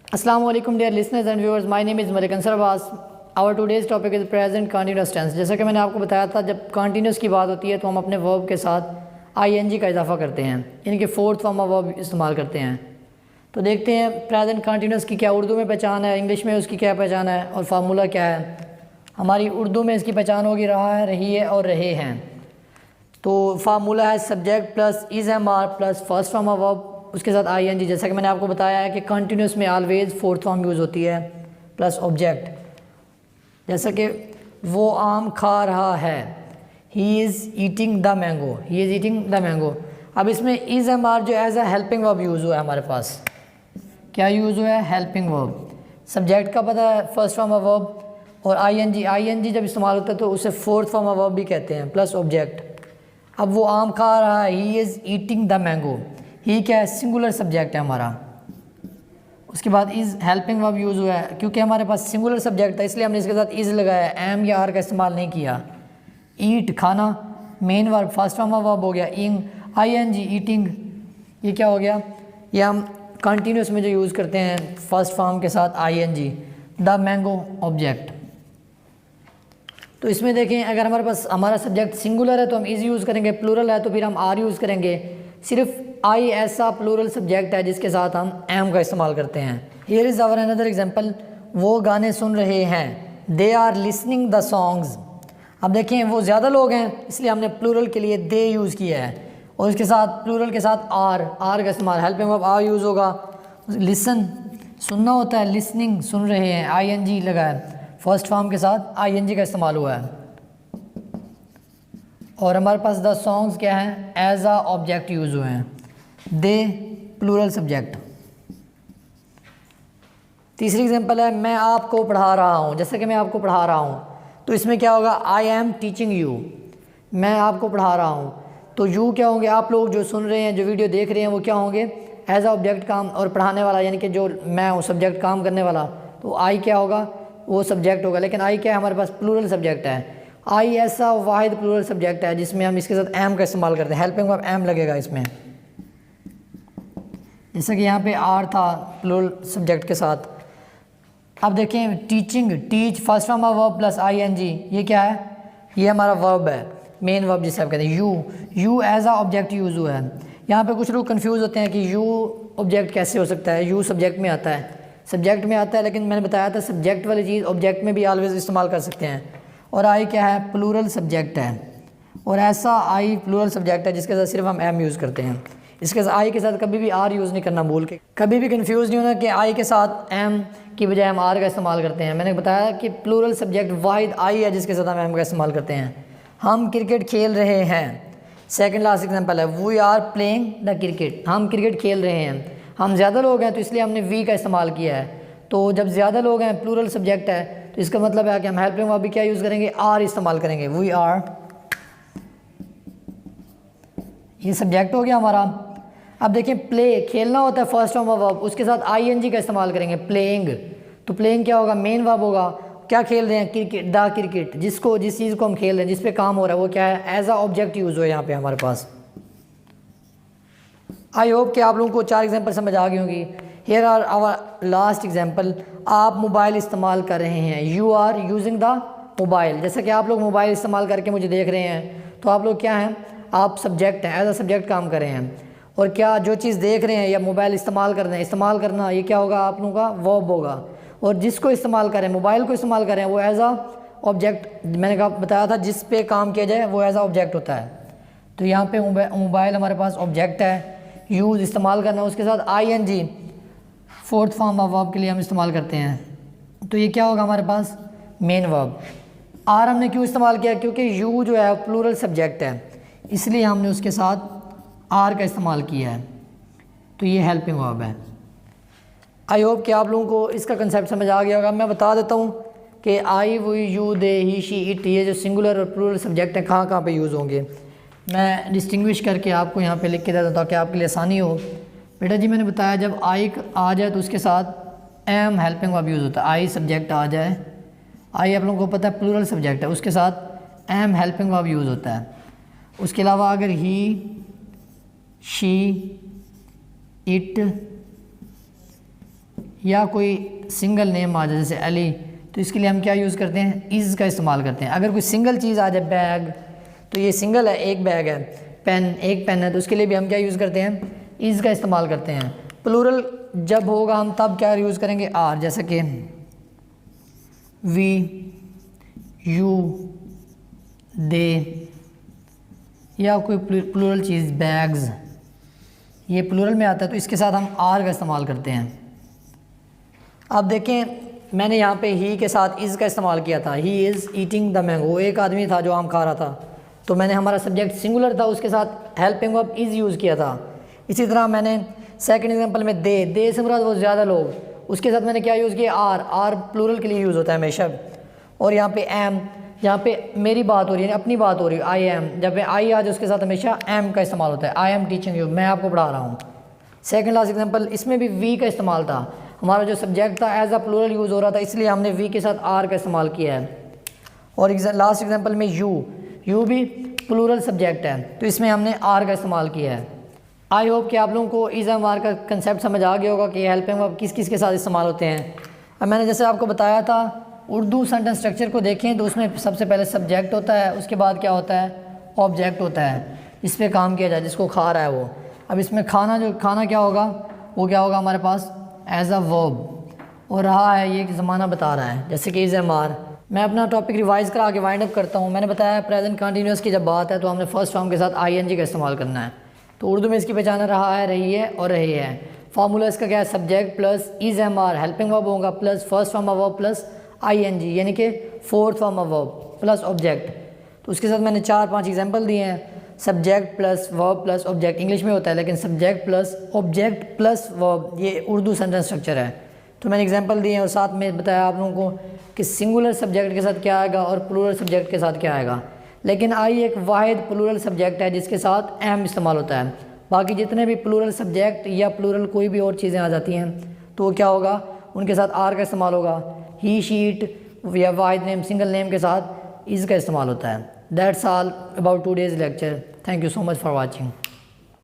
Assalamu alaikum dear listeners and viewers, my name is Malik Ansar Abbas. Our today's topic is present continuous tense. जैसा कि मैंने आपको बताया था, जब कंटिन्यूस की बात होती है तो हम अपने वर्ब के साथ ing का इजाफा करते हैं, यानी कि फोर्थ फॉर्म ऑफ वर्ब इस्तेमाल करते हैं। तो देखते हैं प्रेजेंट कंटिन्यूस की क्या उर्दू में पहचान है, इंग्लिश में उसकी क्या पहचान है और फार्मूला क्या है। हमारी उर्दू में इसकी पहचान होगी रहा है, रही है और रहे हैं। तो फार्मूला है subject plus is am are plus first form of verb उसके साथ आई एन जी। जैसा कि मैंने आपको बताया है कि कंटिन्यूस में ऑलवेज फोर्थ फॉर्म यूज़ होती है प्लस ऑब्जेक्ट। जैसा कि वो आम खा रहा है, he is eating the mango, he is eating the mango. अब इसमें इज़ एम आर जो as a helping verb use हुआ है, हमारे पास क्या यूज़ हुआ है, हेल्पिंग वर्ब। सब्जेक्ट का पता है फर्स्ट फॉर्म ऑफ वर्ब, और आई एन जी जब इस्तेमाल होता है तो उसे फोर्थ फॉर्म ऑफ वर्ब भी कहते हैं प्लस ऑब्जेक्ट। अब वो आम खा रहा है, he is eating the mango, he क्या है, सिंगुलर सब्जेक्ट है हमारा। उसके बाद इज़ हेल्पिंग वर्ब यूज़ हुआ है, क्योंकि हमारे पास सिंगुलर सब्जेक्ट था इसलिए हमने इसके साथ इज़ लगाया, एम या आर का इस्तेमाल नहीं किया। ईट खाना, main verb first form of verb हो गया इंग, आई एन जी ईटिंग, ये क्या हो गया, ये हम कंटिन्यूस में जो यूज़ करते हैं फर्स्ट फॉर्म के साथ I N G. The mango object. तो इसमें देखें, अगर हमारे पास हमारा सब्जेक्ट सिंगुलर है तो हम इज़ यूज़ करेंगे, प्लूरल है तो फिर हम आर यूज़ करेंगे। सिर्फ आई ऐसा प्लूरल सब्जेक्ट है जिसके साथ हम एम का इस्तेमाल करते हैं। Here is our another example, वो गाने सुन रहे हैं, they are listening the songs. अब देखें वो ज़्यादा लोग हैं इसलिए हमने प्लूरल के लिए दे यूज़ किया है, और इसके साथ प्लूरल के साथ आर का इस्तेमाल, हेल्पिंग वर्ब आर यूज़ होगा। लिसन सुनना होता है, लिसनिंग सुन रहे हैं, आई एन जी लगा है, फर्स्ट फॉर्म के साथ आई एन जी का इस्तेमाल हुआ है। और हमारे पास द सॉन्ग्स क्या है, एज अ ऑब्जेक्ट यूज़ हुए हैं, दे प्लूरल सब्जेक्ट। तीसरी एग्जांपल है, मैं आपको पढ़ा रहा हूँ। जैसे कि मैं आपको पढ़ा रहा हूँ तो इसमें क्या होगा, आई एम टीचिंग यू, मैं आपको पढ़ा रहा हूँ। तो यू क्या होंगे, आप लोग जो सुन रहे हैं, जो वीडियो देख रहे हैं, वो क्या होंगे, एज अ ऑब्जेक्ट काम, और पढ़ाने वाला यानी कि जो मैं हूँ सब्जेक्ट काम करने वाला, तो आई क्या होगा, वो सब्जेक्ट होगा। लेकिन आई क्या है, हमारे पास प्लूरल सब्जेक्ट है। आई ऐसा वाहिद प्लूरल सब्जेक्ट है जिसमें हम इसके साथ एम का इस्तेमाल करते हैं, हेल्पिंग वर्ब एम लगेगा इसमें। जैसा कि यहाँ पे आर था प्लूरल सब्जेक्ट के साथ। अब देखें teaching, teach first form of verb plus I N G, ये क्या है, ये हमारा वर्ब है, मेन वर्ब जिसे आप कहते हैं। You as a object use हुआ है। यहाँ पे कुछ लोग कंफ्यूज होते हैं कि यू ऑब्जेक्ट कैसे हो सकता है, यू सब्जेक्ट में आता है, सब्जेक्ट में आता है, लेकिन मैंने बताया था सब्जेक्ट वाली चीज़ ऑब्जेक्ट में भी ऑलवेज इस्तेमाल कर सकते हैं। और आई क्या है, प्लूरल सब्जेक्ट है, और ऐसा आई प्लूरल सब्जेक्ट है जिसके साथ सिर्फ हम एम यूज़ करते हैं। इसके साथ आई के साथ कभी भी आर यूज़ नहीं करना, भूल के कभी भी कंफ्यूज नहीं होना कि आई के साथ एम की बजाय हम आर का इस्तेमाल करते हैं। मैंने बताया कि प्लूरल सब्जेक्ट वाहिद आई है जिसके साथ हम एम का इस्तेमाल करते हैं। हम क्रिकेट खेल रहे हैं, सेकंड लास्ट एग्जांपल है, we are playing the cricket, हम क्रिकेट खेल रहे हैं। हम ज़्यादा लोग हैं तो इसलिए हमने वी का इस्तेमाल किया है। तो जब ज़्यादा लोग हैं, प्लूरल सब्जेक्ट है, तो इसका मतलब है कि हम हेल्पिंग वर्ब भी क्या यूज़ करेंगे, आर इस्तेमाल करेंगे, वी आर, ये सब्जेक्ट हो गया हमारा। अब देखिए प्ले खेलना होता है फर्स्ट फॉर्म ऑफ वर्ब, उसके साथ आई एन जी का इस्तेमाल करेंगे, प्लेइंग। तो प्लेइंग क्या होगा, मेन वर्ब होगा, क्या खेल रहे हैं, क्रिकेट, द क्रिकेट, जिस चीज़ को हम खेल रहे हैं, जिस पे काम हो रहा है, वो क्या है, एज अ ऑब्जेक्ट यूज़ हो यहाँ पे हमारे पास। आई होप कि आप लोगों को 4 एग्जाम्पल समझ आ गई होंगी। Here are our last example, आप मोबाइल इस्तेमाल कर रहे हैं, you are using the mobile. जैसे कि आप लोग मोबाइल इस्तेमाल करके मुझे देख रहे हैं, तो आप लोग क्या हैं, आप सब्जेक्ट हैं, एज अ सब्जेक्ट काम कर रहे हैं। और क्या जो चीज़ देख रहे हैं या मोबाइल इस्तेमाल कर रहे हैं, इस्तेमाल करना, ये क्या होगा, आप लोगों का वर्ब होगा। और जिसको इस्तेमाल करें, मोबाइल को इस्तेमाल करें, वो एज अ ऑब्जेक्ट, मैंने कहा बताया था जिस पे काम किया जाए वो एज अ ऑब्जेक्ट होता है। तो यहाँ पे मोबाइल हमारे पास ऑब्जेक्ट है, यूज़ इस्तेमाल करना, उसके साथ I N G fourth form of verb के लिए हम इस्तेमाल करते हैं। तो ये क्या होगा हमारे पास, मेन वर्ब। आर हमने क्यों इस्तेमाल किया, क्योंकि यू जो है प्लूरल सब्जेक्ट है, इसलिए हमने उसके साथ आर का इस्तेमाल किया है। तो ये हेल्पिंग वर्ब है। आई होप कि आप लोगों को इसका कंसेप्ट समझ आ गया होगा। मैं बता देता हूँ कि आई, वो, you, they, he, she, it, ये जो सिंगुलर और प्लूरल सब्जेक्ट हैं कहाँ कहाँ पे यूज़ होंगे, मैं डिस्टिंग्विश करके आपको यहाँ पे लिख के देता हूँ ताकि आपके लिए आसानी हो। बेटा जी मैंने बताया जब आई आ जाए तो उसके साथ एम हेल्पिंग वर्ब यूज़ होता है। आई सब्जेक्ट आ जाए, आई आप लोगों को पता है प्लूरल सब्जेक्ट है, उसके साथ एम हेल्पिंग वर्ब यूज़ होता है। उसके अलावा अगर ही, शी, इट, या कोई सिंगल नेम आ जाए जैसे अली, तो इसके लिए हम क्या यूज़ करते हैं, इज़ का इस्तेमाल करते हैं। अगर कोई सिंगल चीज़ आ जाए, बैग, तो ये सिंगल है, एक बैग है, पेन, एक पेन है, तो उसके लिए भी हम क्या यूज़ करते हैं, इज़ का इस्तेमाल करते हैं। प्लूरल जब होगा हम तब क्या यूज़ करेंगे, आर, जैसा कि वी, यू, दे, या कोई प्लूरल चीज़ बैग्स, ये प्लूरल में आता है, तो इसके साथ हम आर का इस्तेमाल करते हैं। अब देखें, मैंने यहाँ पे ही के साथ इज़ का इस्तेमाल किया था, ही इज़ ईटिंग द मैंगो, एक आदमी था जो आम खा रहा था, तो मैंने हमारा सब्जेक्ट सिंगुलर था, उसके साथ हेल्पिंग वर्ब इज़ यूज़ किया था। इसी तरह मैंने सेकंड एग्जांपल में दे से मुराद वो ज़्यादा लोग, उसके साथ मैंने क्या यूज़ किया, आर प्लूरल के लिए यूज़ होता है हमेशा। और यहाँ पे एम, यहाँ पे मेरी बात हो रही है, अपनी बात हो रही है, आई एम, जब आई आ जाए उसके साथ हमेशा एम का इस्तेमाल होता है, आई एम टीचिंग यू, मैं आपको पढ़ा रहा हूँ। सेकंड लास्ट एग्जांपल, इसमें भी वी का इस्तेमाल था, हमारा जो सब्जेक्ट था एज अ प्लूरल यूज़ हो रहा था, इसलिए हमने वी के साथ आर का इस्तेमाल किया है। और लास्ट एग्जांपल में यू भी प्लूरल सब्जेक्ट है, तो इसमें हमने आर का इस्तेमाल किया है। आई होप कि आप लोगों को इज़ एम आर का कंसेप्ट समझ आ गया होगा कि हेल्पिंग वर्ब किस किस के साथ इस्तेमाल होते हैं। अब मैंने जैसे आपको बताया था, उर्दू सेंटेंस स्ट्रक्चर को देखें तो उसमें सबसे पहले सब्जेक्ट होता है, उसके बाद क्या होता है, ऑब्जेक्ट होता है, इस पर काम किया जाए, जिसको खा रहा है वो। अब इसमें खाना क्या होगा, वो क्या होगा हमारे पास एज अ वर्ब, और रहा है ये ज़माना बता रहा है, जैसे कि इज़ एम आर। मैं अपना टॉपिक रिवाइज़ करा के वाइंड अप करता हूँ। मैंने बताया प्रेजेंट कंटिन्यूअस की जब बात है तो हमने फर्स्ट फॉर्म के साथ आईएनजी का इस्तेमाल करना है। तो उर्दू में इसकी पहचान रहा है, रही है और रही है। फार्मूला इसका क्या है, subject plus is am are helping verb होगा plus first form of verb plus ING, यानी कि fourth form of verb plus object. तो उसके साथ मैंने 4-5 एग्जांपल दिए हैं, subject plus verb plus object, English में होता है लेकिन subject plus object plus verb ये उर्दू सेंटेंस स्ट्रक्चर है। तो मैंने एग्जांपल दिए हैं और साथ में बताया आप लोगों को कि सिंगुलर सब्जेक्ट के साथ क्या आएगा और प्लूरल सब्जेक्ट के साथ क्या आएगा। लेकिन आई एक वाहिद प्लूरल सब्जेक्ट है जिसके साथ एम इस्तेमाल होता है। बाकी जितने भी प्लूरल सब्जेक्ट या प्लूरल कोई भी और चीज़ें आ जाती हैं तो वो क्या होगा, उनके साथ आर का इस्तेमाल होगा। ही, शीट या वाहिद नेम, सिंगल नेम के साथ इज़ का इस्तेमाल होता है। That's all about today's lecture. Thank you so much for watching.